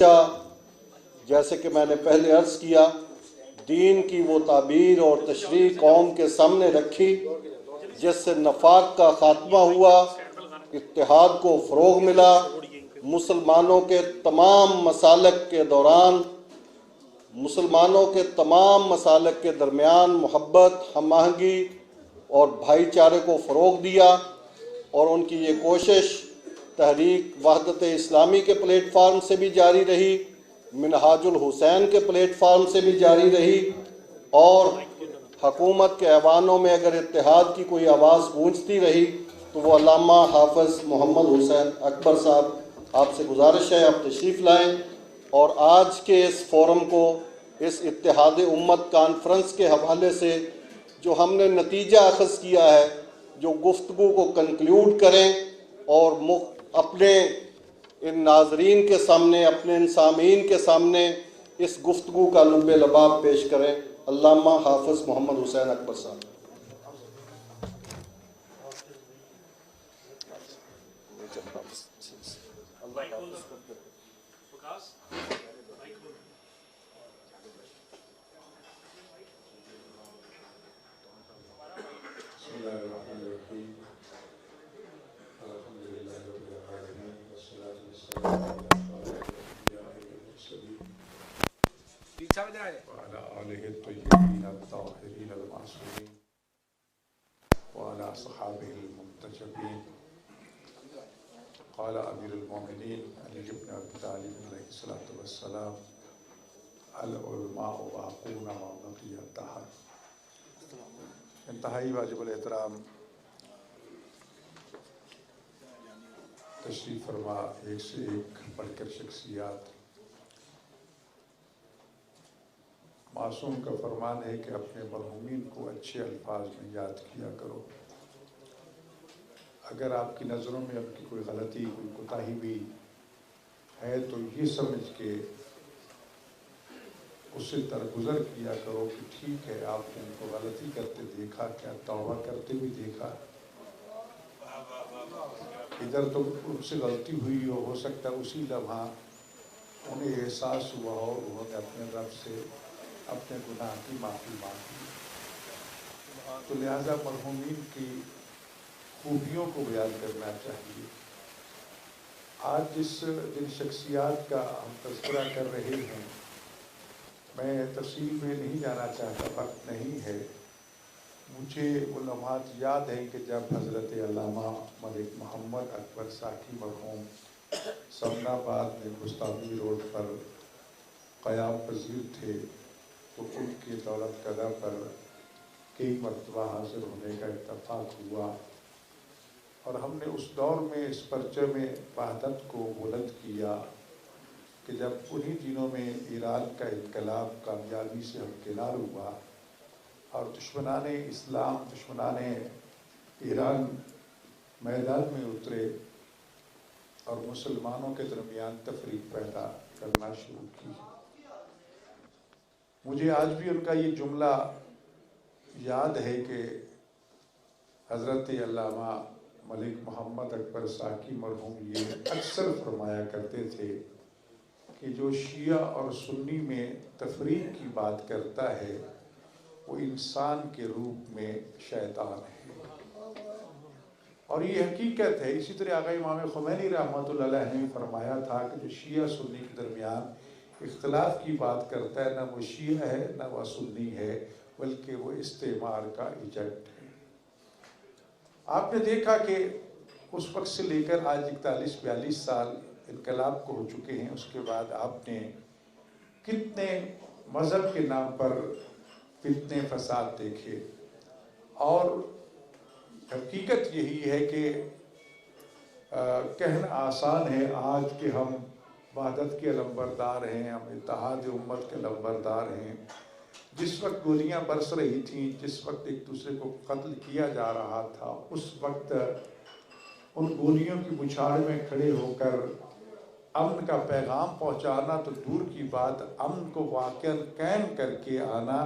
جیسے کہ میں نے پہلے عرض کیا، دین کی وہ تعبیر اور تشریح قوم کے سامنے رکھی جس سے نفاق کا خاتمہ ہوا، اتحاد کو فروغ ملا، مسلمانوں کے تمام مسالک کے درمیان محبت، ہم آہنگی اور بھائی چارے کو فروغ دیا، اور ان کی یہ کوشش تحریک وحدت اسلامی کے پلیٹ فارم سے بھی جاری رہی، منہاج الحسین کے پلیٹ فارم سے بھی جاری رہی، اور حکومت کے ایوانوں میں اگر اتحاد کی کوئی آواز گونجتی رہی تو وہ علامہ حافظ محمد حسین اکبر صاحب، آپ سے گزارش ہے آپ تشریف لائیں اور آج کے اس فورم کو، اس اتحاد امت کانفرنس کے حوالے سے جو ہم نے نتیجہ اخذ کیا ہے، جو گفتگو کو کنکلیوڈ کریں اور اپنے ان ناظرین کے سامنے، اپنے ان سامعین کے سامنے اس گفتگو کا لب لباب پیش کریں۔ علامہ حافظ محمد حسین اکبر صاحب۔ وعلى آله الطيبين الطاهرين المعصومين وعلى أصحابه المنتجبين. قال أمير المؤمنين علي بن أبي طالب عليه الصلاة والسلام: العلماء باقون ما بقي الدهر. انتہائی واجب الاحترام تشریف فرما ایک سے ایک بڑھ کر شخصیات، معصوم کا فرمان ہے کہ اپنے مرحومین کو اچھے الفاظ میں یاد کیا کرو۔ اگر آپ کی نظروں میں اب کی کوئی غلطی، کوئی کوتاہی بھی ہے تو یہ سمجھ کے اس سے درگزر کیا کرو کہ ٹھیک ہے، آپ نے ان کو غلطی کرتے دیکھا، کیا توبہ کرتے بھی دیکھا، ادھر تو ان سے غلطی ہوئی ہو سکتا ہے اسی لمحہ انہیں احساس ہوا ہو، انہوں نے اپنے رب سے اپنے گناہ کی معافی مانگی، تو لہذا مرحومین کی خوبیوں کو بیان کرنا چاہیے۔ آج جن شخصیات کا ہم تذکرہ کر رہے ہیں، میں تفصیل میں نہیں جانا چاہتا، وقت نہیں ہے۔ مجھے وہ لمحات یاد ہیں کہ جب حضرت علامہ ملک محمد اکبر ساکی مرحوم سمن آباد میں گستاخی روڈ پر قیام پذیر تھے تو ان کے دولت قدہ پر کئی مرتبہ حاضر ہونے کا اتفاق ہوا، اور ہم نے اس دور میں اس پرچم وحدت کو بلند کیا کہ جب انہی دنوں میں ایران کا انقلاب کامیابی سے ہمکنار ہوا اور دشمنان اسلام، دشمنان ایران میدان میں اترے اور مسلمانوں کے درمیان تفریق پیدا کرنا شروع کی۔ مجھے آج بھی ان کا یہ جملہ یاد ہے کہ حضرت علامہ ملک محمد اکبر ساکی مرحوم یہ اکثر فرمایا کرتے تھے کہ جو شیعہ اور سنی میں تفریق کی بات کرتا ہے وہ انسان کے روپ میں شیطان ہے، اور یہ حقیقت ہے۔ اسی طرح آقا امام خمینی رحمۃ اللہ علیہ نے فرمایا تھا کہ جو شیعہ سنی کے درمیان اختلاف کی بات کرتا ہے، نہ وہ شیعہ ہے نہ وہ سنی ہے، بلکہ وہ استعمار کا ایجنٹ ہے۔ آپ نے دیکھا کہ اس وقت سے لے کر آج 41-42 سال انقلاب کو ہو چکے ہیں، اس کے بعد آپ نے کتنے مذہب کے نام پر فتنے فساد دیکھے، اور حقیقت یہی ہے کہ کہنا آسان ہے آج کہ ہم وحدت کے علمبردار ہیں، ہم اتحاد امت کے علمبردار ہیں۔ جس وقت گولیاں برس رہی تھیں، جس وقت ایک دوسرے کو قتل کیا جا رہا تھا، اس وقت ان گولیوں کی بچھاڑ میں کھڑے ہو کر امن کا پیغام پہنچانا تو دور کی بات، امن کو واقعاً قائم کر کے آنا،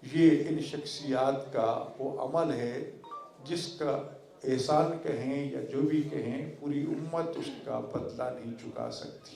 یہ ان شخصیات کا وہ عمل ہے جس کا احسان کہیں یا جو بھی کہیں، پوری امت اس کا بدلہ نہیں چکا سکتی۔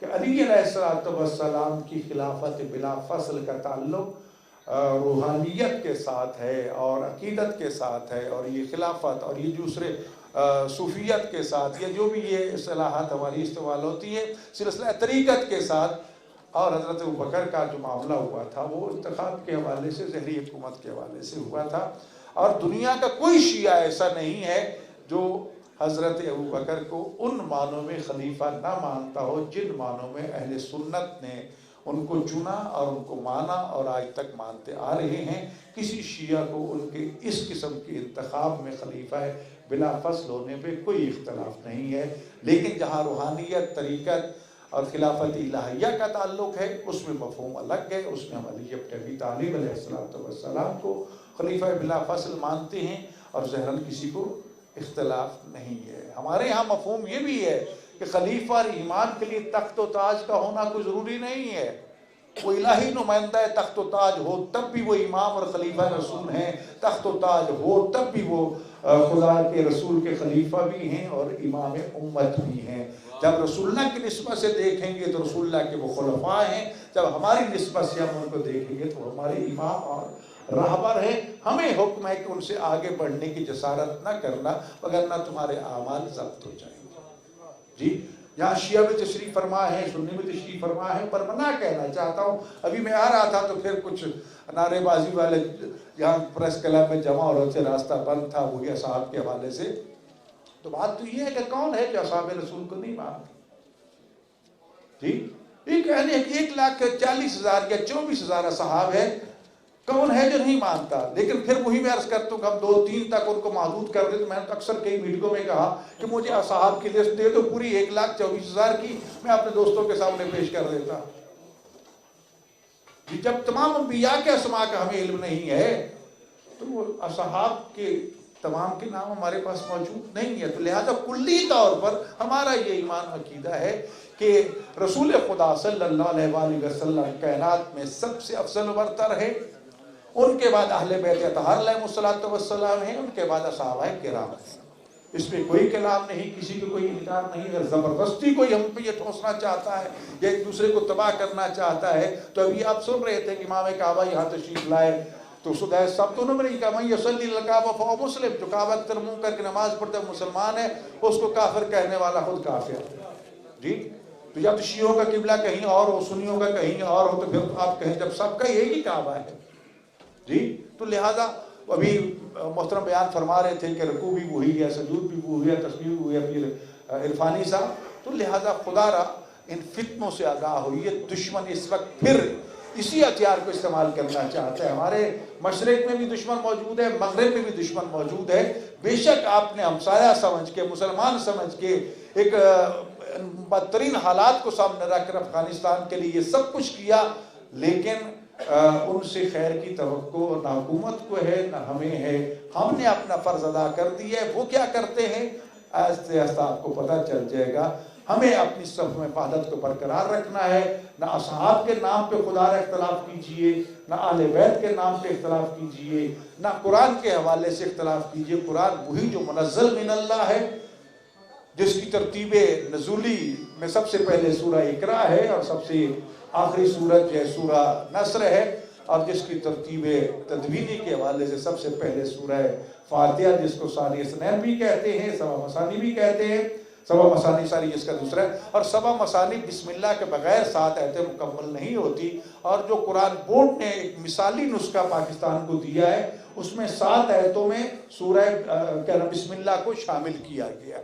کہ علی علیہ السلام کی خلافت بلا فصل کا تعلق روحانیت کے ساتھ ہے اور عقیدت کے ساتھ ہے، اور یہ خلافت اور یہ دوسرے صوفیت کے ساتھ، یہ جو بھی یہ اصطلاحات ہماری استعمال ہوتی ہے سلسلہ طریقت کے ساتھ، اور حضرت ابوبکر کا جو معاملہ ہوا تھا وہ انتخاب کے حوالے سے، ظہری حکومت کے حوالے سے ہوا تھا، اور دنیا کا کوئی شیعہ ایسا نہیں ہے جو حضرت ابوبکر کو ان معنوں میں خلیفہ نہ مانتا ہو جن معنوں میں اہل سنت نے ان کو چنا اور ان کو مانا اور آج تک مانتے آ رہے ہیں۔ کسی شیعہ کو ان کے اس قسم کے انتخاب میں خلیفہ بلا فصل ہونے پہ کوئی اختلاف نہیں ہے، لیکن جہاں روحانیت، طریقت اور خلافت الہیہ کا تعلق ہے اس میں مفہوم الگ ہے، اس میں ہم علی ابن ابی طالب علیہ السلام کو خلیفہ بلا فصل مانتے ہیں، اور ظاہراً کسی کو اختلاف نہیں ہے۔ ہمارے ہاں مفہوم یہ بھی ہے کہ خلیفہ اور امام کے لیے تخت و تاج کا ہونا کوئی ضروری نہیں ہے، وہ الہی نمائندہ ہے، تخت و تاج ہو تب بھی وہ امام اور خلیفہ رسول ہیں، تخت و تاج ہو تب بھی وہ خدا کے رسول کے خلیفہ بھی ہیں اور امام امت بھی ہیں۔ جب رسول اللہ کی نسبت سے دیکھیں گے تو رسول اللہ کے وہ خلفاء ہیں، جب ہماری نسبت سے ہم ان کو دیکھیں گے تو ہمارے امام اور راہبر ہیں۔ ہمیں حکم ہے کہ ان سے آگے بڑھنے کی جسارت نہ کرنا، وگرنہ تمہارے اعمال ضبط ہو جائیں گے۔ جی یہاں شیعہ بھی تشریف فرما ہے، سنی بھی تشریف فرما ہے، پر میں نہ کہنا چاہتا ہوں، ابھی میں آ رہا تھا تو پھر کچھ نعرے بازی والے یہاں پریس کلب میں جمع ہو رہے تھے، راستہ بند تھا وہی اصحاب کے حوالے سے، تو بات تو یہ ہے کہ کون ہے جو اصحاب رسول کو نہیں مانتا؟ جی یہ کہنے ہیں کہ 1,40,000 یا 24,000 اصحاب ہے، کون ہے جو نہیں مانتا؟ لیکن پھر وہی میں عرض کرتا ہوں کہ ہم 2-3 تک ان کو محدود کر دیں، تو میں نے اکثر کئی میٹنگوں میں کہا کہ مجھے اصحاب کی لسٹ دے دو پوری 1,24,000 کی، میں اپنے دوستوں کے سامنے پیش کر دیتا۔ جب تمام انبیاء کے اسماء کا ہمیں علم نہیں ہے تو وہ اصحاب کے تمام کے نام ہمارے پاس موجود نہیں ہے، تو لہذا کلی طور پر ہمارا یہ ایمان عقیدہ ہے کہ رسول خدا صلی اللہ علیہ وآلہ وسلم کائنات میں سب سے افضل و برتر ہے، ان کے بعد اہل بیت اطہار علیہ السلام ہیں، ان کے بعد صحابہ کرام ہیں، اس میں کوئی کلام نہیں، کسی کو کوئی انکار نہیں۔ اگر زبردستی کوئی ہم پہ یہ ٹھوسنا چاہتا ہے یا ایک دوسرے کو تباہ کرنا چاہتا ہے، تو ابھی آپ سن رہے تھے کہ امام کعبہ یہاں تشریف لائے تو سدیس صاحب تو انہوں نے نہیں کہا میں یصلی الکعبہ فہو مسلم، جو کعبہ کی طرف منہ کر کے نماز پڑھتا ہے مسلمان ہے، اس کو کافر کہنے والا خود کافر ہے۔ جی تو جب شیعوں کا قبلہ کہیں اور ہو، سنیوں کا کہیں اور ہو، تو پھر آپ کہیں جب سب کا یہی کعبہ ہے۔ جی تو لہذا ابھی محترم بیان فرما رہے تھے کہ رکوع بھی وہی ہے، سجود بھی وہی ہے، تسبیح بھی وہی ہے، پھر عرفانی صاحب، تو لہذا خدا را ان فتنوں سے آگاہ ہوئی ہے۔ دشمن اس وقت پھر اسی ہتھیار کو استعمال کرنا چاہتا ہے، ہمارے مشرق میں بھی دشمن موجود ہے، مغرب میں بھی دشمن موجود ہے۔ بے شک آپ نے ہمسایہ سمجھ کے، مسلمان سمجھ کے، ایک بدترین حالات کو سامنے رکھ کر افغانستان کے لیے یہ سب کچھ کیا، لیکن ان سے خیر کی توقع نہ حکومت کو ہے نہ ہمیں ہے۔ ہم نے اپنا فرض ادا کر دیا ہے، وہ کیا کرتے ہیں آہستہ آہستہ آپ کو پتہ چل جائے گا۔ ہمیں اپنی صف میں وحدت کو برقرار رکھنا ہے، نہ اصحاب کے نام پہ خدا را اختلاف کیجئے، نہ اہل بیت کے نام پہ اختلاف کیجئے، نہ قرآن کے حوالے سے اختلاف کیجئے۔ قرآن وہی جو منزل من اللہ ہے، جس کی ترتیب نزولی میں سب سے پہلے سورہ اقرا ہے اور سب سے آخری سورت جو ہے سورہ نصر ہے، اور جس کی ترتیب تدوینی کے حوالے سے سب سے پہلے سورہ فاتحہ، جس کو ثانی اثنین بھی کہتے ہیں، سبع مثانی بھی کہتے ہیں، سبع مثانی ساری جس کا دوسرا ہے، اور سبع مثانی بسم اللہ کے بغیر 7 آیتیں مکمل نہیں ہوتی۔ اور جو قرآن بورڈ نے ایک مثالی نسخہ پاکستان کو دیا ہے، اس میں 7 آیتوں میں سورہ بسم اللہ کو شامل کیا گیا۔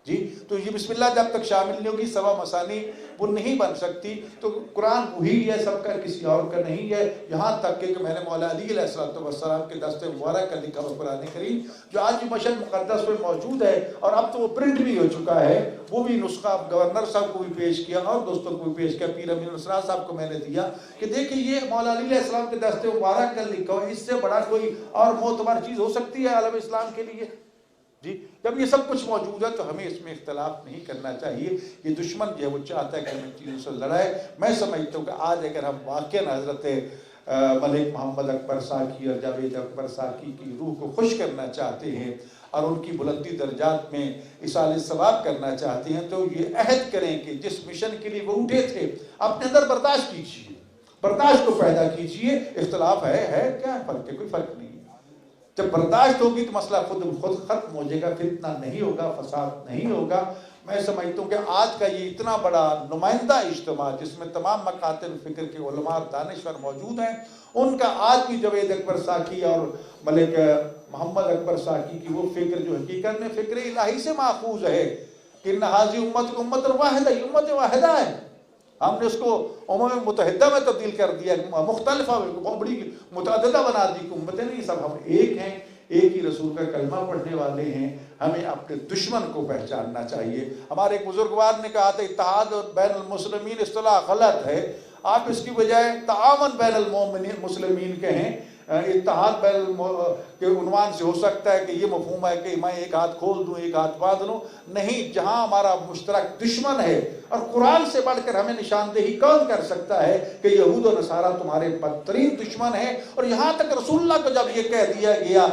جی تو یہ بسم اللہ جب تک شامل نہیں ہوگی سبع مثانی وہ نہیں بن سکتی۔ تو قرآن وہی ہے، سب کا کسی اور کا نہیں ہے، یہاں تک کہ میں نے مولا علی علیہ السلام کے دست مبارک کا لکھا ہوا قرآن کریم جو آج بھی مشہد مقدس میں موجود ہے، اور اب تو وہ پرنٹ بھی ہو چکا ہے، وہ بھی نسخہ گورنر صاحب کو بھی پیش کیا اور دوستوں کو بھی پیش کیا، پیر امین الاسرار صاحب کو میں نے دیا کہ دیکھیں یہ مولا علی علیہ السلام کے دست مبارک کا لکھا ہوا، اس سے بڑا کوئی اور معتبر چیز ہو سکتی ہے عالم اسلام کے لیے؟ جی جب یہ سب کچھ موجود ہے تو ہمیں اس میں اختلاف نہیں کرنا چاہیے۔ یہ دشمن جو ہے وہ چاہتا ہے کہ ہم ان چیزوں سے لڑائے۔ میں سمجھتا ہوں کہ آج اگر ہم واقعاً حضرت ملک محمد اکبر ساکی اور جاوید اکبر ساکی کی روح کو خوش کرنا چاہتے ہیں، اور ان کی بلندی درجات میں ایصال ثواب کرنا چاہتے ہیں تو یہ عہد کریں کہ جس مشن کے لیے وہ اٹھے تھے اپنے اندر برداشت کیجیے، برداشت کو پیدا کیجیے. اختلاف ہے کیا فرق ہے؟ کوئی فرق نہیں. جب برداشت ہوگی تو مسئلہ خود ختم ہو جائے گا، فتنہ نہیں ہوگا، فساد نہیں ہوگا. میں سمجھتا ہوں کہ آج کا یہ اتنا بڑا نمائندہ اجتماع جس میں تمام مکاتب فکر کے علماء اور دانشور موجود ہیں، ان کا آج بھی جوید اکبر ساکی اور ملک محمد اکبر ساکی کی وہ فکر جو حقیقت میں فکر الہی سے ماخوذ ہے کہ ان حاضی امت کو امت واحدہ، یہ امت واحدہ ہے. ہم نے اس کو امم متحدہ میں تبدیل کر دیا، مختلفہ بہت بڑی متعددہ بنا دی کہ امتیں نہیں، سب ہم ایک ہیں، ایک ہی رسول کا کلمہ پڑھنے والے ہیں. ہمیں اپنے دشمن کو پہچاننا چاہیے. ہمارے ایک بزرگوار نے کہا تھا اتحاد بین المسلمین اصطلاح غلط ہے، آپ اس کی بجائے تعاون بین المسلمین کہیں. اتحاد بین کے عنوان سے ہو سکتا ہے کہ یہ مفہوم ہے کہ میں ایک ہاتھ کھول دوں ایک ہاتھ باندھ لوں، نہیں. جہاں ہمارا مشترک دشمن ہے، اور قرآن سے بڑھ کر ہمیں نشاندہی کون کر سکتا ہے کہ یہود و نصارہ تمہارے بدترین دشمن ہیں. اور یہاں تک رسول اللہ کو جب یہ کہہ دیا گیا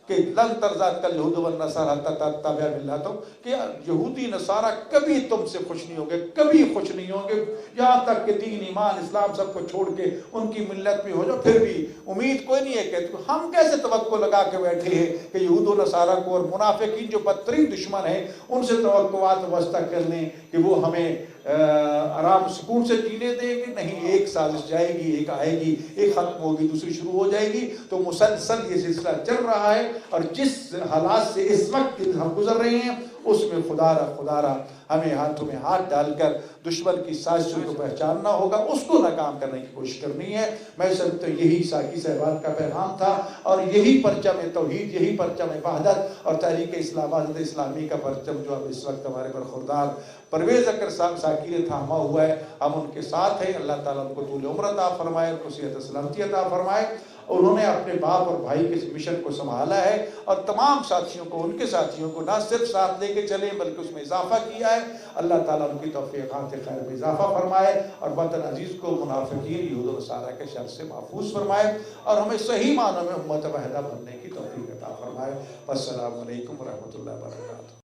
کہ لن ترضی عنک الیہود والنصارى حتی تتبع ملتہم، کہ یہودی نصارہ کبھی تم سے خوش نہیں ہوں گے، کبھی خوش نہیں ہوں گے یہاں تک کہ دین ایمان اسلام سب کو چھوڑ کے ان کی ملت میں ہو جاؤ. پھر بھی امید کوئی نہیں ہے کہ ہم کیسے توقع لگا کے بیٹھے ہیں کہ یہود و نصارہ کو اور منافقین جو بدترین دشمن ہیں ان سے توقعات وابستہ کر لیں کہ وہ ہمیں آرام سکون سے جینے دیں گے. نہیں، ایک سازش جائے گی، ایک آئے گی، ایک ختم ہوگی دوسری شروع ہو جائے گی. تو مسلسل یہ سلسلہ چل رہا ہے، اور جس حالات سے اس وقت ہم گزر رہے ہیں اس میں خدا را ہمیں ہاتھوں میں ہاتھ ڈال کر دشمن کی سازشوں کو پہچاننا ہوگا، اس کو ناکام کرنے کی کوشش کرنی ہے. میں سمجھتا ہوں یہی ساکی صاحبان کا پیغام تھا، اور یہی پرچم توحید، یہی پرچم وحدت اور تحریک اسلام اسلامی کا پرچم جو اب اس وقت ہمارے برخوردار پرویز اکرم صاحب ساکی نے تھاما ہوا ہے. ہم ان کے ساتھ ہیں. اللہ تعالیٰ ان کو طول عمر عطا فرمائے، ان کو صحت سلامتی عطا فرمائے. انہوں نے اپنے باپ اور بھائی کے مشن کو سنبھالا ہے، اور تمام ساتھیوں کو، ان کے ساتھیوں کو نہ صرف ساتھ لے کے چلے بلکہ اس میں اضافہ کیا ہے. اللہ تعالیٰ ان کی توفیقات خیر میں اضافہ فرمائے، اور وطن عزیز کو منافقین یہود و نصارہ کے شر سے محفوظ فرمائے، اور ہمیں صحیح معنوں میں امت واحدہ بننے کی توفیق عطا فرمائے. السلام علیکم ورحمۃ اللہ وبرکاتہ.